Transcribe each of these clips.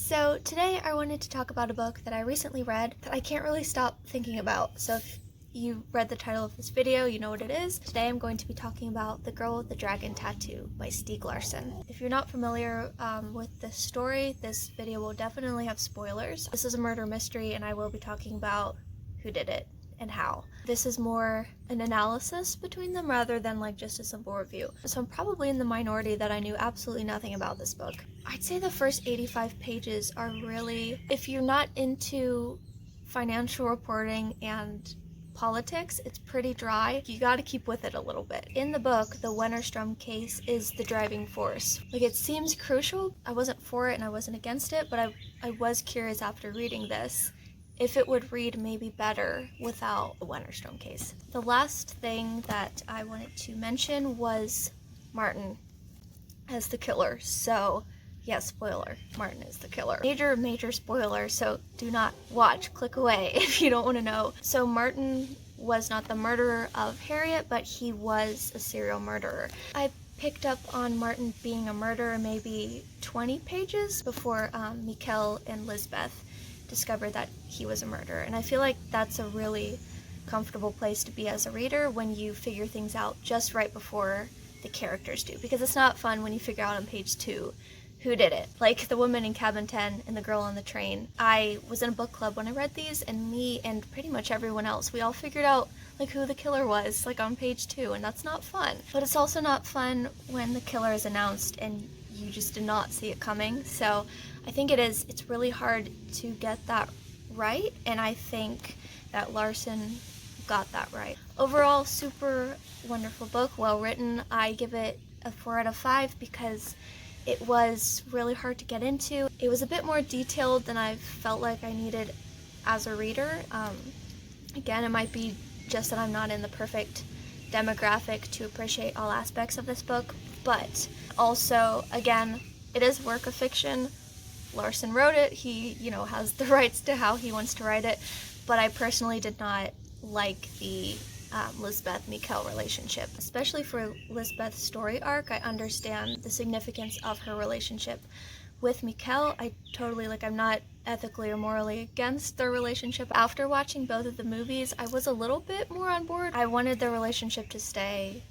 So today I wanted to talk about a book that I recently read that I can't really stop thinking about. So if you read the title of this video, you know what it is. Today I'm going to be talking about The Girl with the Dragon Tattoo by Stieg Larsson. If you're not familiar with this story, this video will definitely have spoilers. This is a murder mystery and I will be talking about who did it and how. This is more an analysis between them rather than like just a simple review. So I'm probably in the minority that I knew absolutely nothing about this book. I'd say the first 85 pages are really, if you're not into financial reporting and politics, it's pretty dry. You gotta keep with it a little bit. In the book, the Wennerstrom case is the driving force. Like, it seems crucial. I wasn't for it and I wasn't against it, but I was curious after reading this if it would read maybe better without the Wennerstrom case. The last thing that I wanted to mention was Martin as the killer. So, yeah, spoiler, Martin is the killer. Major spoiler, so do not watch, click away if you don't want to know. So Martin was not the murderer of Harriet, but he was a serial murderer. I picked up on Martin being a murderer maybe 20 pages before Mikkel and Lisbeth discovered that he was a murderer. And I feel like that's a really comfortable place to be as a reader when you figure things out just right before the characters do. Because it's not fun when you figure out on page 2 who did it. Like the woman in cabin 10 and the girl on the train. I was in a book club when I read these, and me and pretty much everyone else, we all figured out like who the killer was, like on page 2, and that's not fun. But it's also not fun when the killer is announced and you just did not see it coming. So I think it's really hard to get that right, and I think that Larsson got that right. Overall, super wonderful book, well written. I give it a 4 out of 5 because it was really hard to get into. It was a bit more detailed than I felt like I needed as a reader. Again, it might be just that I'm not in the perfect demographic to appreciate all aspects of this book, but also, again, it is work of fiction. Larsson wrote it. He, has the rights to how he wants to write it, but I personally did not like the Lisbeth-Mikkel relationship. Especially for Lisbeth's story arc, I understand the significance of her relationship with Mikkel. I'm not ethically or morally against their relationship. After watching both of the movies, I was a little bit more on board. I wanted their relationship to stay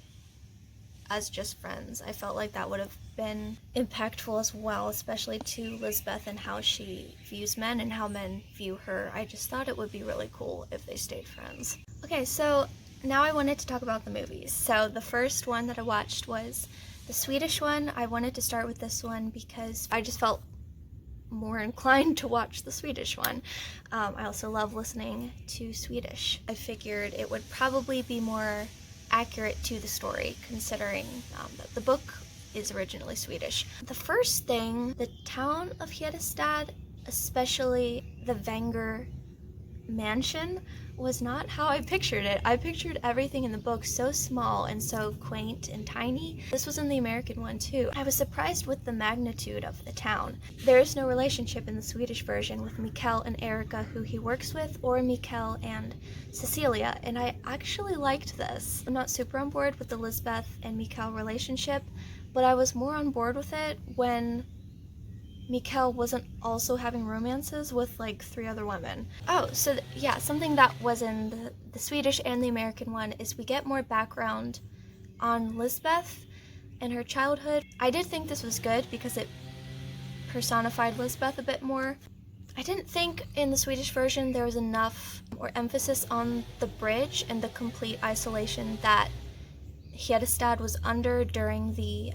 as just friends. I felt like that would have been impactful as well, especially to Lisbeth and how she views men and how men view her. I just thought it would be really cool if they stayed friends. Okay, so now I wanted to talk about the movies. So the first one that I watched was the Swedish one. I wanted to start with this one because I just felt more inclined to watch the Swedish one. I also love listening to Swedish. I figured it would probably be more accurate to the story, considering that the book is originally Swedish. The first thing, the town of Hedestad, especially the Wenger mansion, was not how I pictured it. I pictured everything in the book so small and so quaint and tiny. This was in the American one too. I was surprised with the magnitude of the town. There is no relationship in the Swedish version with Mikkel and Erika, who he works with, or Mikkel and Cecilia, and I actually liked this. I'm not super on board with the Lisbeth and Mikkel relationship, but I was more on board with it when Mikkel wasn't also having romances with like 3 other women. Oh, so something that was in the Swedish and the American one is we get more background on Lisbeth and her childhood. I did think this was good because it personified Lisbeth a bit more. I didn't think in the Swedish version there was enough or emphasis on the bridge and the complete isolation that Hedestad was under during the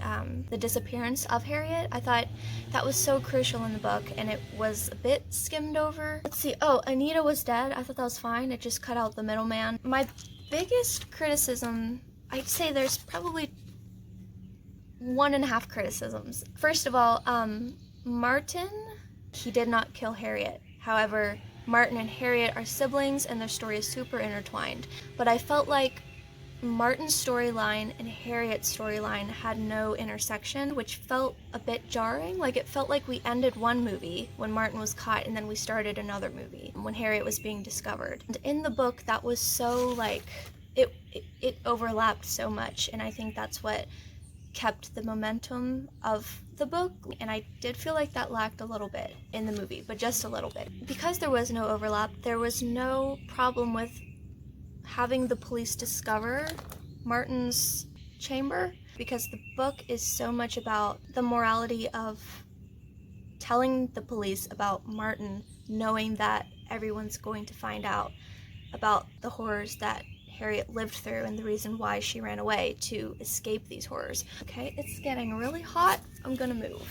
disappearance of Harriet. I thought that was so crucial in the book, and it was a bit skimmed over. Let's see. Oh, Anita was dead. I thought that was fine. It just cut out the middleman. My biggest criticism, I'd say there's probably 1.5 criticisms. First of all, Martin, he did not kill Harriet. However, Martin and Harriet are siblings, and their story is super intertwined. But I felt like Martin's storyline and Harriet's storyline had no intersection, which felt a bit jarring. Like, it felt like we ended one movie when Martin was caught and then we started another movie when Harriet was being discovered. And in the book, that was so, like, it overlapped so much, and I think that's what kept the momentum of the book, and I did feel like that lacked a little bit in the movie, but just a little bit. Because there was no overlap, there was no problem with having the police discover Martin's chamber, because the book is so much about the morality of telling the police about Martin, knowing that everyone's going to find out about the horrors that Harriet lived through and the reason why she ran away to escape these horrors. Okay, it's getting really hot. I'm gonna move.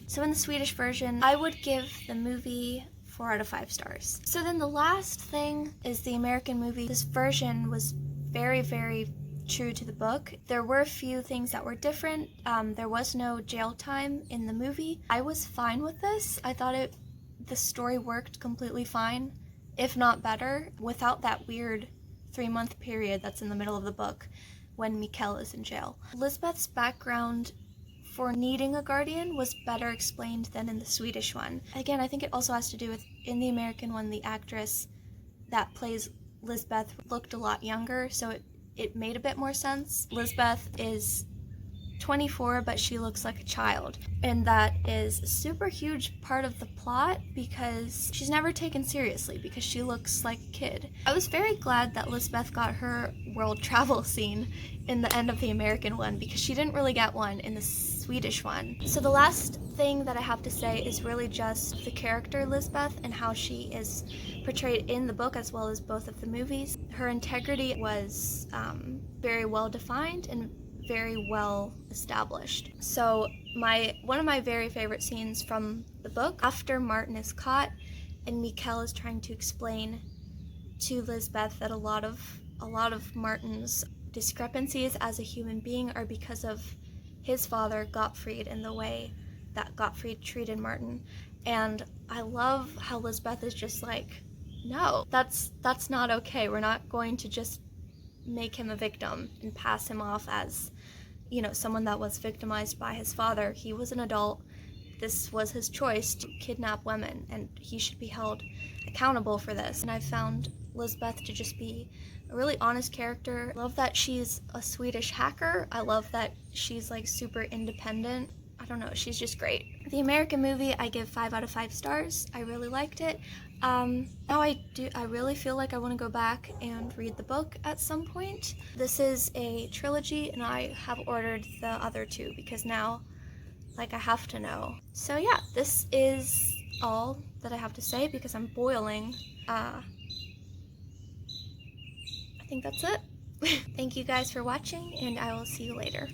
So in the Swedish version, I would give the movie 4 out of 5 stars. So then the last thing is the American movie. This version was very, very true to the book. There were a few things that were different. There was no jail time in the movie. I was fine with this. I thought the story worked completely fine, if not better, without that weird 3-month period that's in the middle of the book when Mikael is in jail. Lisbeth's background for needing a guardian was better explained than in the Swedish one. Again, I think it also has to do with, in the American one, the actress that plays Lisbeth looked a lot younger, so it made a bit more sense. Lisbeth is 24, but she looks like a child, and that is a super huge part of the plot because she's never taken seriously because she looks like a kid. I was very glad that Lisbeth got her world travel scene in the end of the American one because she didn't really get one in the Swedish one. So the last thing that I have to say is really just the character Lisbeth and how she is portrayed in the book as well as both of the movies. Her integrity was very well defined and very well established. So one of my very favorite scenes from the book, after Martin is caught and Mikael is trying to explain to Lisbeth that a lot of Martin's discrepancies as a human being are because of his father Gottfried and the way that Gottfried treated Martin. And I love how Lisbeth is just like, no, that's not okay. We're not going to just make him a victim and pass him off as, you know, someone that was victimized by his father. He was an adult. This was his choice to kidnap women, and he should be held accountable for this. And I found Lisbeth to just be a really honest character. I love that she's a Swedish hacker. I love that she's like super independent. I don't know, she's just great. The American movie, I give 5 out of 5 stars. I really liked it. Now I really feel like I want to go back and read the book at some point. This is a trilogy, and I have ordered the other 2 because now, like, I have to know. So yeah, this is all that I have to say because I'm boiling. I think that's it. Thank you guys for watching, and I will see you later.